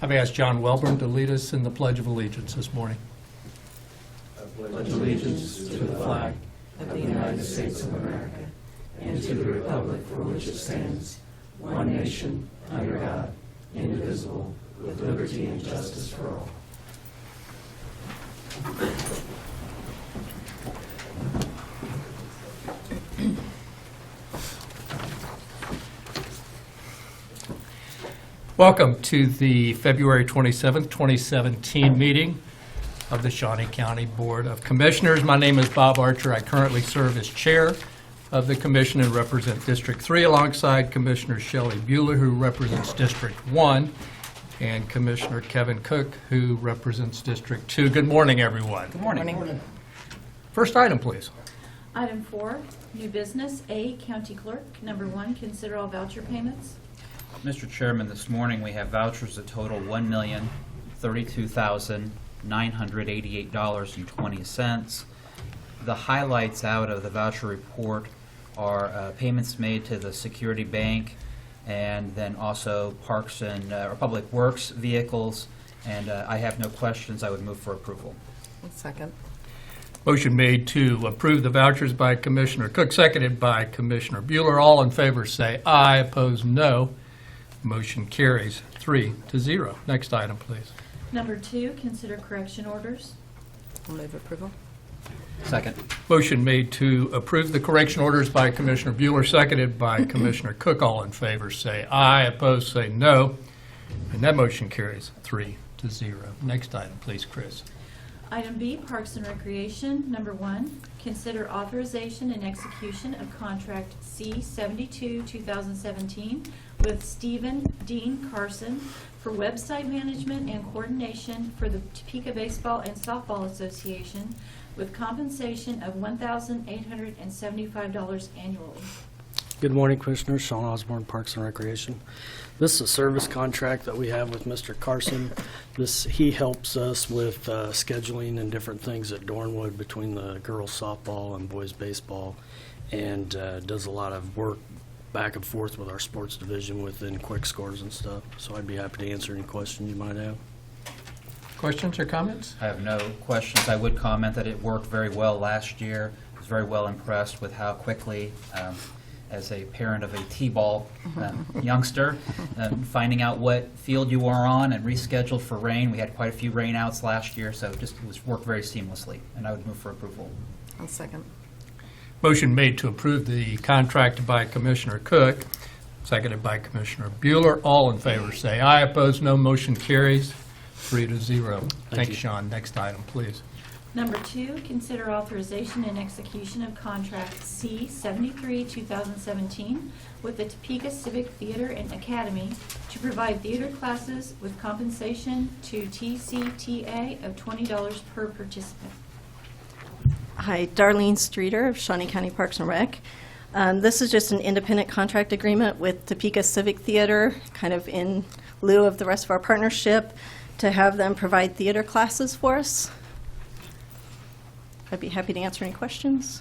I've asked John Welborn to lead us in the Pledge of Allegiance this morning. I pledge allegiance to the flag of the United States of America and to the republic for which it stands, one nation, under God, indivisible, with liberty and justice for all. Welcome to the February 27th, 2017 meeting of the Shawnee County Board of Commissioners. My name is Bob Archer. I currently serve as chair of the commission and represent District 3 alongside Commissioner Shelley Bueller, who represents District 1, and Commissioner Kevin Cook, who represents District 2. Good morning, everyone. Good morning. First item, please. Item 4, new business. A, County Clerk. Number 1, consider all voucher payments. Mr. Chairman, this morning we have vouchers that total $1,032,988.20. The highlights out of the voucher report are payments made to the Security Bank and then also Parks and Public Works vehicles. And I have no questions. I would move for approval. Second. Motion made to approve the vouchers by Commissioner Cook, seconded by Commissioner Bueller. All in favor say aye. Opposed, no. Motion carries 3-0. Next item, please. Number 2, consider correction orders. I'll move approval. Second. Motion made to approve the correction orders by Commissioner Bueller, seconded by Commissioner Cook. All in favor say aye. Opposed, say no. And that motion carries 3-0. Next item, please, Chris. Item B, Parks and Recreation. Number 1, consider authorization and execution of contract C-72, 2017 with Stephen Dean Carson for website management and coordination for the Topeka Baseball and Softball Association with compensation of $1,875 annually. Good morning, Commissioners. Shawn, Osbourne, Parks and Recreation. This is a service contract that we have with Mr. Carson. He helps us with scheduling and different things at Dornwood between the girls softball and boys baseball, and does a lot of work back and forth with our sports division within quick scores and stuff. So I'd be happy to answer any questions you might have. Questions or comments? I have no questions. I would comment that it worked very well last year. I was very well impressed with how quickly, as a parent of a T-ball youngster, finding out what field you are on and rescheduled for rain. We had quite a few rainouts last year, so it worked very seamlessly, and I would move for approval. I'll second. Motion made to approve the contract by Commissioner Cook, seconded by Commissioner Bueller. All in favor say aye. Opposed, no. Motion carries 3-0. Thanks, you. Shawn. Next item, please. Number 2, consider authorization and execution of contract C-73, 2017 with the Topeka Civic Theater and Academy to provide theater classes with compensation to TCTA of $20 per participant. Hi, Darlene Streeter of Shawnee County Parks and Rec. This is just an independent contract agreement with Topeka Civic Theater, kind of in lieu of the rest of our partnership, to have them provide theater classes for us. I'd be happy to answer any questions.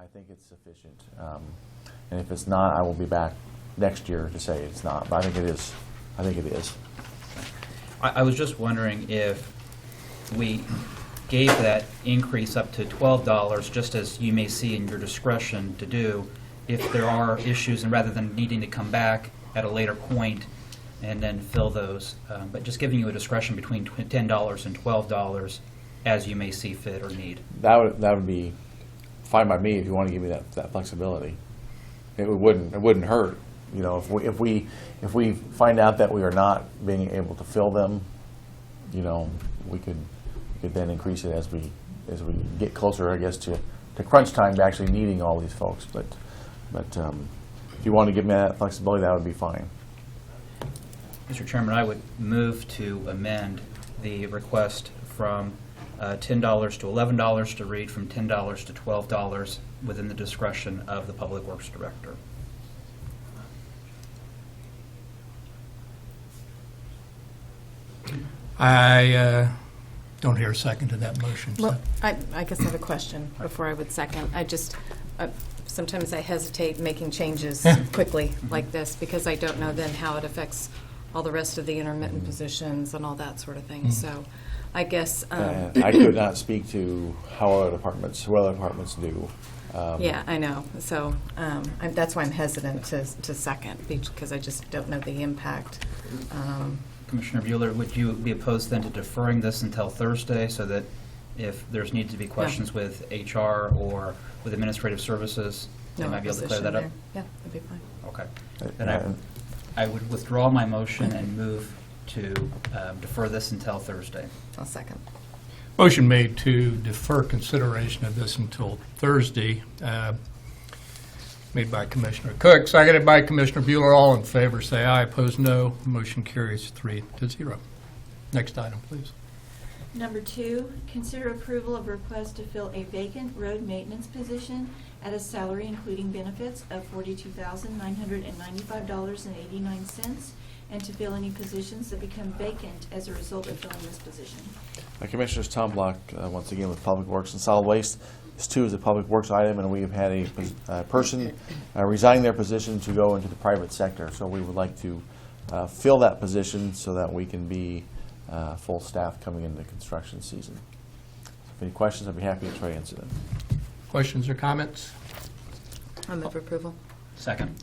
I think it's sufficient. And if it's not, I will be back next year to say it's not, but I think it is. I think it is. I was just wondering if we gave that increase up to $12, just as you may see in your discretion to do, if there are issues, and rather than needing to come back at a later point and then fill those, but just giving you a discretion between $10 and $12 as you may see fit or need. That would be fine by me if you want to give me that flexibility. It wouldn't hurt. You know, if we find out that we are not being able to fill them, you know, we could then increase it as we get closer, I guess, to crunch time to actually needing all these folks. But if you want to give me that flexibility, that would be fine. Mr. Chairman, I would move to amend the request from $10 to $11 to read from $10 to $12 within the discretion of the Public Works Director. I don't hear a second to that motion. so- Well, I guess I have a question before I would second. Sometimes I hesitate making changes quickly like this because I don't know then how it affects all the rest of the intermittent positions and all that sort of thing. So I guess. I could not speak to how other departments do. Yeah, I know. So that's why I'm hesitant to second, because I just don't know the impact. Commissioner Bueller, would you be opposed then to deferring this until Thursday so that if there's need to be questions with HR or with administrative services, they No might be able to clear that up? opposition there. Yeah, that'd be fine. Okay. Then I would withdraw my motion and move to defer this until Thursday. I'll second. Motion made to defer consideration of this until Thursday, made by Commissioner Cook, seconded by Commissioner Bueller. All in favor, say aye. Opposed, no. Motion carries 3-0. Next item, please. Number 2, consider approval of request to fill a vacant road maintenance position at a salary including benefits of $42,995.89, and to fill any positions that become vacant as a result of filling this position. Commissioners, Tom Block, once again with Public Works and Solid Waste. This too is a Public Works item, and we have had a person resign their position to go into the private sector. So we would like to fill that position so that we can be full staff coming into the construction season. If any questions, I'd be happy to try to answer them. Questions or comments? I'll move approval. Second.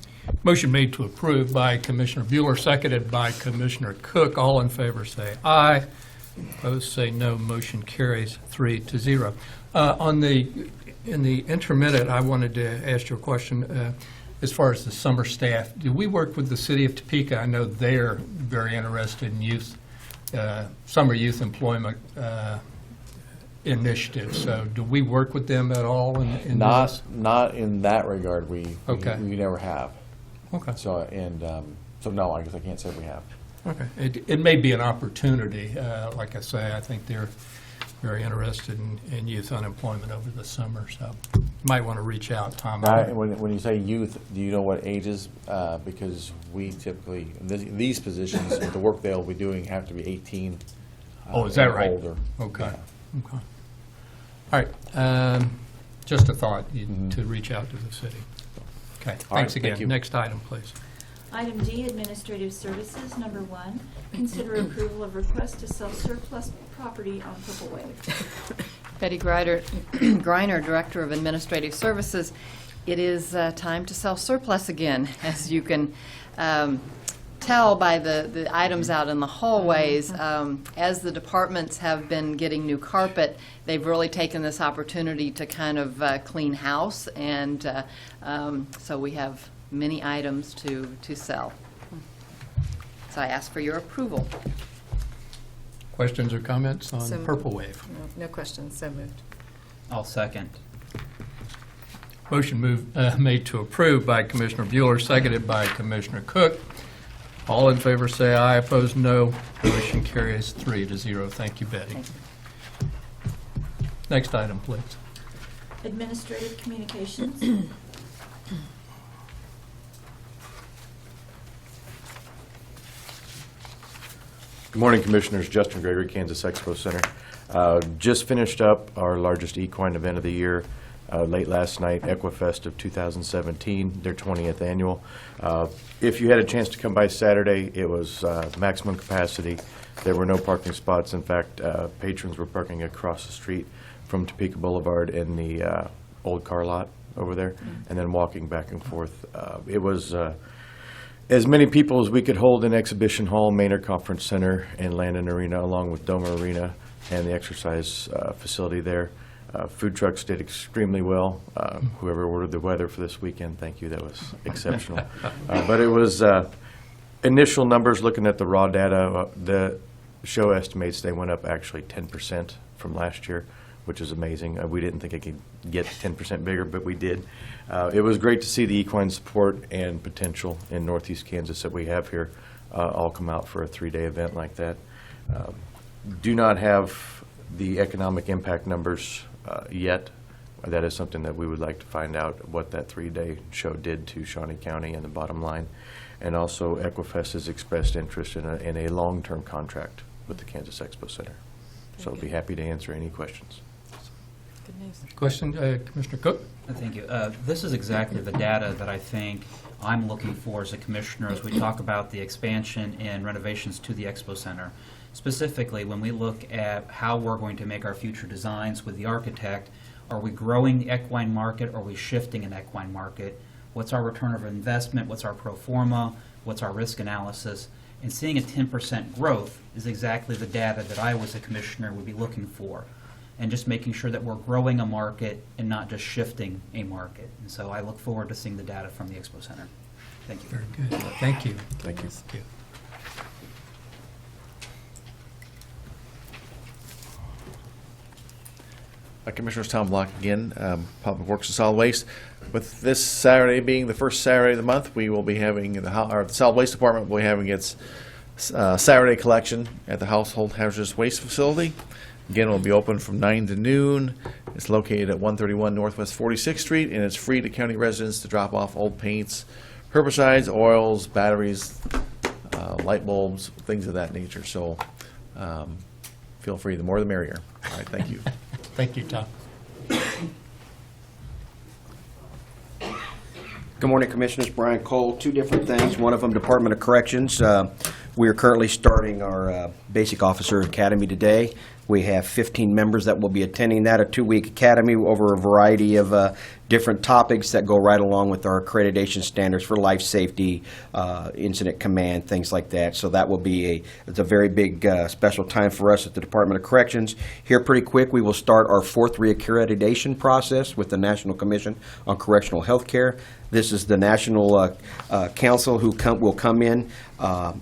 Motion made to approve by Commissioner Bueller, seconded by Commissioner Cook. All in favor say aye. Opposed say no. Motion carries 3-0. In the intermittent, I wanted to ask you a question. As far as the summer staff, do we work with the city of Topeka? I know they're very interested in youth, summer youth employment initiatives. So do we work with them at all in this? Not in that regard. We never have. Okay. So no, I guess I can't say we have. Okay. It may be an opportunity. Like I say, I think they're very interested in youth unemployment over the summer, so you might want to reach out, Tom. When you say youth, do you know what ages? Because we typically, in these positions, the work they'll be doing have to be 18 Oh, is that and right? older. Okay. Yeah. Okay. All right. Just a thought to reach out to the city. Okay. All right, Thanks again. thank you. Next item, please. Item D, Administrative Services. Number 1, consider approval of request to sell surplus property on Purple Wave. Betty Greiner, Director of Administrative Services. It is time to sell surplus again, as you can tell by the items out in the hallways. As the departments have been getting new carpet, they've really taken this opportunity to kind of clean house, and so we have many items to sell. So I ask for your approval. Questions or comments on So- Purple Wave? No questions, so moved. I'll second. Motion made to approve by Commissioner Bueller, seconded by Commissioner Cook. All in favor say aye. Opposed, no. Motion carries 3-0. Thank you, Betty. Thank you. Next item, please. Administrative Communications. Good morning, Commissioners. Justin Gregory, Kansas Expo Center. Just finished up our largest equine event of the year. late last night, Equifest of 2017, their 20th annual. If you had a chance to come by Saturday, it was maximum capacity. There were no parking spots. In fact, patrons were parking across the street from Topeka Boulevard in the old car lot over there, and then walking back and forth. It was as many people as we could hold in Exhibition Hall, Maynard Conference Center, and Landon Arena, along with Doma Arena and the exercise facility there. Food trucks did extremely well. Whoever ordered the weather for this weekend, thank you, that was exceptional. But it was initial numbers, looking at the raw data, the show estimates they went up actually 10% from last year, which is amazing. We didn't think it could get 10% bigger, but we did. It was great to see the equine support and potential in Northeast Kansas that we have here all come out for a 3-day event like that. Do not have the economic impact numbers yet. That is something that we would like to find out, what that 3-day show did to Shawnee County and the bottom line. And also, Equifest has expressed interest in a long-term contract with the Kansas Expo Center. So I'll be happy to answer any questions. Good news. Question, Commissioner Cook? Thank you. This is exactly the data that I think I'm looking for as a commissioner as we talk about the expansion and renovations to the Expo Center. Specifically, when we look at how we're going to make our future designs with the architect, are we growing the equine market, or are we shifting an equine market? What's our return of investment? What's our pro forma? What's our risk analysis? And seeing a 10% growth is exactly the data that I, as a commissioner, would be looking for. And just making sure that we're growing a market and not just shifting a market. And so I look forward to seeing the data from the Expo Center. Thank you. Very good. Thank you. Thank you. Thank you. Commissioners, Tom Block again, Public Works and Solid Waste. With this Saturday being the first Saturday of the month, we will be having, the Solid Waste Department will be having its Saturday collection at the Household Hazardous Waste Facility. Again, it will be open from 9 to noon. It's located at 131 Northwest 46th Street, and it's free to county residents to drop off old paints, herbicides, oils, batteries, light bulbs, things of that nature. So feel free, the more the merrier. All right, thank you. Thank you, Tom. Good morning, Commissioners. Brian Cole. Two different things. One of them, Department of Corrections. We are currently starting our Basic Officer Academy today. We have 15 members that will be attending that, a 2-week academy over a variety of different topics that go right along with our accreditation standards for life safety, incident command, things like that. So that will be it's a very big special time for us at the Department of Corrections. Here pretty quick, we will start our 4th reaccreditation process with the National Commission on Correctional Health Care. This is the national council who will come in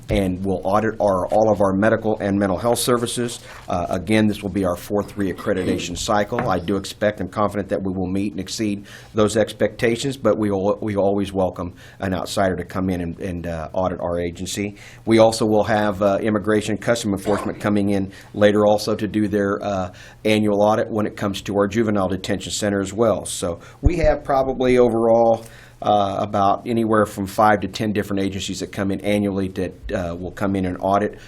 and will audit all of our medical and mental health services. Again, this will be our 4th reaccreditation cycle. I do expect and confident that we will meet and exceed those expectations, but we always welcome an outsider to come in and audit our agency. We also will have Immigration and Customs Enforcement coming in later also to do their annual audit when it comes to our juvenile detention center as well. So we have probably overall about anywhere from 5 to 10 different agencies that come in annually that will come in and audit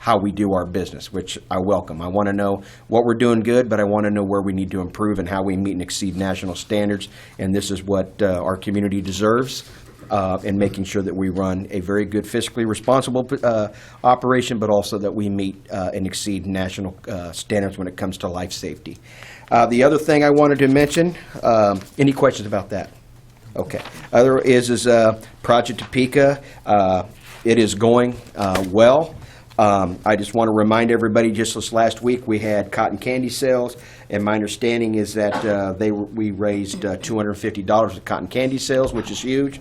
how we do our business, which I welcome. I want to know what we're doing good, but I want to know where we need to improve and how we meet and exceed national standards, and this is what our community deserves, in making sure that we run a very good fiscally responsible operation, but also that we meet and exceed national standards when it comes to life safety. The other thing I wanted to mention, any questions about that? Okay. Other is Project Topeka. It is going well. I just want to remind everybody, just this last week, we had cotton candy sales, and my understanding is that we raised $250 of cotton candy sales, which is huge.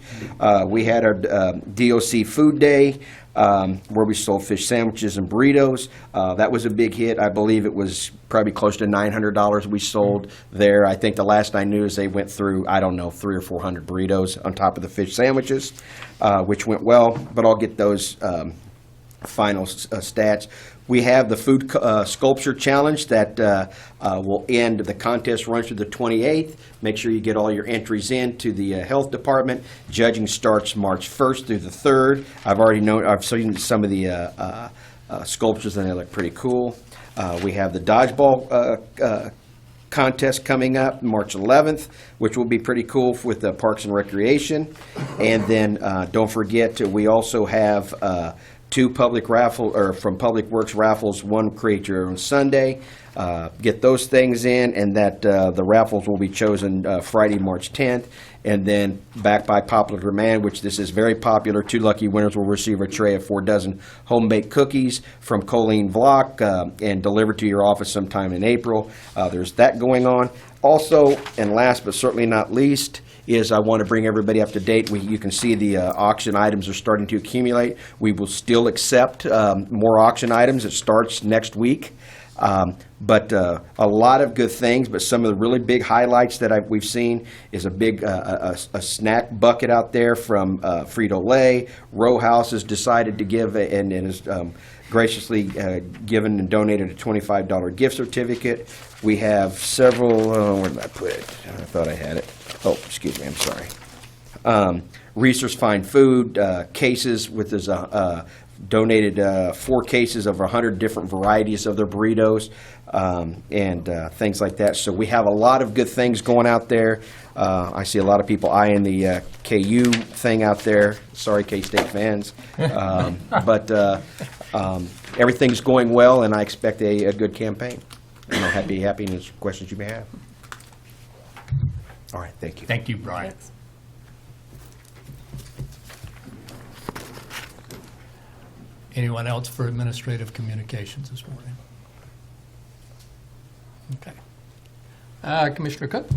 We had our DOC Food Day, where we sold fish sandwiches and burritos. That was a big hit. I believe it was probably close to $900 we sold there. I think the last I knew is they went through, I don't know, 300 or 400 burritos on top of the fish sandwiches, which went well, but I'll get those final stats. We have the food sculpture challenge that will end. The contest runs through the 28th. Make sure you get all your entries in to the health department. Judging starts March 1st through the 3rd. I've seen some of the sculptures and they look pretty cool. We have the dodgeball contest coming up March 11th, which will be pretty cool with the Parks and Recreation. And then don't forget, we also have 2 public raffle, or from Public Works raffles, one Create Your Own Sunday. Get those things in, and that the raffles will be chosen Friday, March 10th. And then back by popular demand, which this is very popular, 2 lucky winners will receive a tray of 4 dozen home-baked cookies from Colleen Vlock and delivered to your office sometime in April. There's that going on. Also, and last but certainly not least, is I want to bring everybody up to date. You can see the auction items are starting to accumulate. We will still accept more auction items. It starts next week. But a lot of good things, but some of the really big highlights that we've seen is a big a snack bucket out there from Frito-Lay. Row House has decided to give and has graciously given and donated a $25 gift certificate. We have several, where did I put it? I thought I had it. Oh, excuse me, I'm sorry. Reese's Fine Food cases with his donated 4 cases of 100 different varieties of their burritos and things like that. So we have a lot of good things going out there. I see a lot of people eyeing the KU thing out there. Sorry, K-State fans. But everything's going well, and I expect a good campaign. And I'll be happy to answer questions you may have. All right, thank you. Thank you, Brian. Thanks. Anyone else for administrative communications this morning? Okay. Commissioner Cook?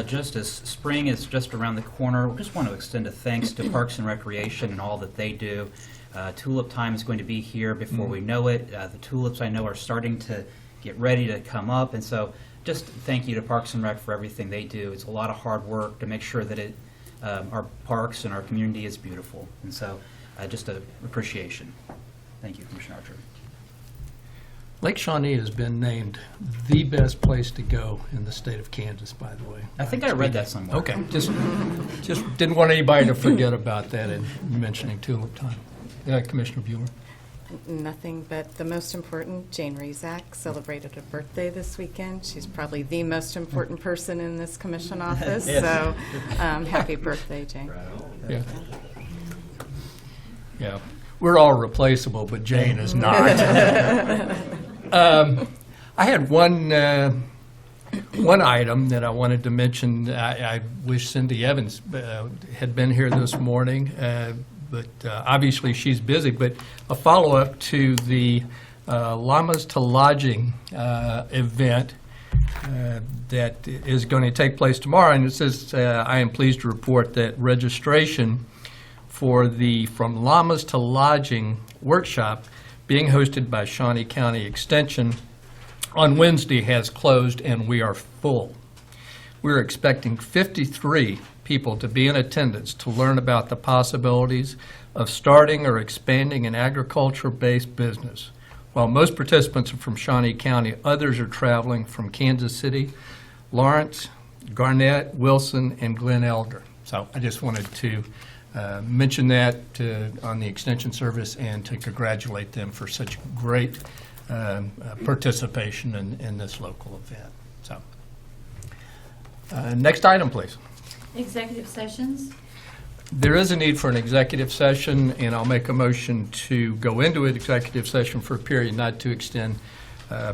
Just as spring is just around the corner, we just want to extend a thanks to Parks and Recreation and all that they do. Tulip time is going to be here before we know it. The tulips, I know, are starting to get ready to come up, and so just thank you to Parks and Rec for everything they do. It's a lot of hard work to make sure that our parks and our community is beautiful, and so just an appreciation. Thank you, Commissioner Archer. Lake Shawnee has been named the best place to go in the state of Kansas, by the way. I think I read that somewhere. Okay, just didn't want anybody to forget about that in mentioning tulip time. Commissioner Bueller? Nothing but the most important, Jane Rezac celebrated her birthday this weekend. She's probably the most important person in this commission office, so happy birthday, Jane. Yeah. Yeah. We're all replaceable, but Jane is not. I had one item that I wanted to mention. I wish Cindy Evans had been here this morning, but obviously she's busy. But a follow-up to the Llamas to Lodging event that is going to take place tomorrow. And it says, I am pleased to report that registration for the From Llamas to Lodging workshop being hosted by Shawnee County Extension on Wednesday has closed, and we are full. We're expecting 53 people to be in attendance to learn about the possibilities of starting or expanding an agriculture-based business. While most participants are from Shawnee County, others are traveling from Kansas City, Lawrence, Garnett, Wilson, and Glen Elder. So I just wanted to mention that on the Extension Service and to congratulate them for such great participation in this local event. So, next item, please. Executive sessions. There is a need for an executive session, and I'll make a motion to go into an executive session for a period not to extend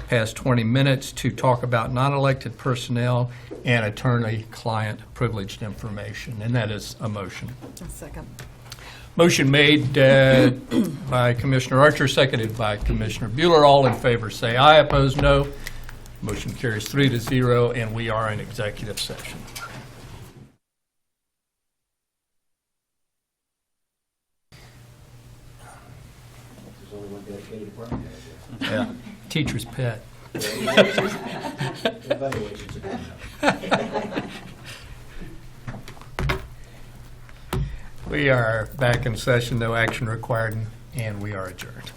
past 20 minutes to talk about non-elected personnel and attorney-client privileged information, and that is a motion. A second. Motion made by Commissioner Archer, seconded by Commissioner Bueller. All in favor say aye, opposed no. Motion carries 3-0, and we are in executive session. Yeah, teacher's pet. We are back in session, no action required, and we are adjourned.